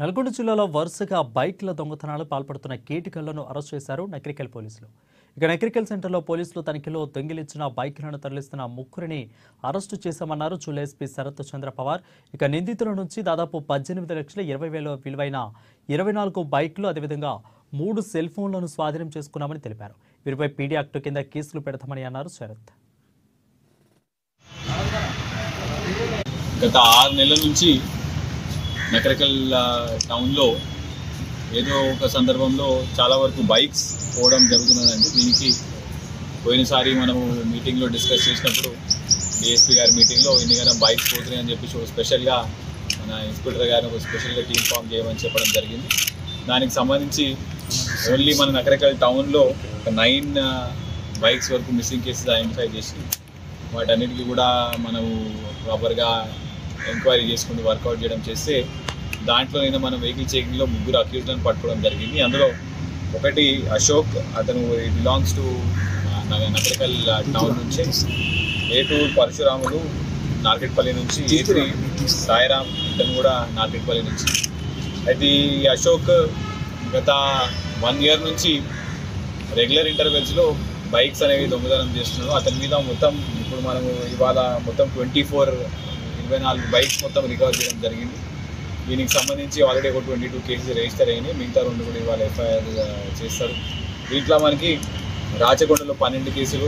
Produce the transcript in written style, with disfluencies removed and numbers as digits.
నల్గొండ జిల్లాలో వరుసగా బైక్ల దొంగతనాలు పాల్పడుతున్న కేటికళ్లను అరెస్ట్ చేశారు నకిరికల్ పోలీసులు. ఇక నకిరికల్ సెంటర్లో పోలీసులు తనిఖీలో దొంగిలించిన బైక్లను తరలిస్తున్న ముగ్గురిని అరెస్టు చేశామన్నారు జిల్లా ఎస్పీ శరత్ చంద్ర పవార్. ఇక నిందితుల నుంచి దాదాపు 18,20,000 విలువైన 24 బైక్లు, అదేవిధంగా 3 సెల్ ఫోన్లను స్వాధీనం చేసుకున్నామని తెలిపారు. వీరిపై పీడీ యాక్ట్ కింద కేసులు పెడతామని అన్నారు శరత్. గత 6 నెలల నుంచి నకరికల్ టౌన్లో ఏదో ఒక సందర్భంలో చాలా వరకు బైక్స్ పోవడం జరుగుతున్నదండి. దీనికి పోయినసారి మనము మీటింగ్లో డిస్కస్ చేసినప్పుడు డిఎస్పీ గారి మీటింగ్లో ఇన్నిగా బైక్స్ పోతున్నాయి అని చెప్పి స్పెషల్గా మన ఇన్స్పెక్టర్ గారిని ఒక స్పెషల్గా టీమ్ ఫామ్ చేయమని చెప్పడం జరిగింది. దానికి సంబంధించి ఓన్లీ మన నకరికల్ టౌన్లో ఒక 9 బైక్స్ వరకు మిస్సింగ్ కేసెస్ ఐడెంటిఫై చేసి వాటన్నిటికీ కూడా మనము ప్రాపర్గా ఎంక్వైరీ చేసుకుని వర్కౌట్ చేయడం చేస్తే దాంట్లో మనం వెహికల్ చెకింగ్లో 3 అక్యూజ్లను పట్టుకోవడం జరిగింది. అందులో ఒకటి అశోక్, అతను బిలాంగ్స్ టు నకరికల్ టౌన్ నుంచి. A2 పరశురాములు నార్కెట్పల్లి నుంచి. A3 సాయిరామ్, ఇతను కూడా నార్కెట్పల్లి నుంచి. అయితే ఈ అశోక్ గత 1 ఇయర్ నుంచి రెగ్యులర్ ఇంటర్వెల్స్లో బైక్స్ అనేవి దొంగతనం చేస్తున్నాడు. అతని మీద మొత్తం ఇప్పుడు మనము ఇవాళ మొత్తం 24 బైక్స్ మొత్తం రికవర్ చేయడం జరిగింది. దీనికి సంబంధించి ఆల్రెడీ ఒక 22 కేసులు రిజిస్టర్ అయినాయి. మిగతా 2 కూడా ఇవాళ ఎఫ్ఐఆర్ చేస్తారు. దీంట్లో మనకి రాచకొండలో 12 కేసులు,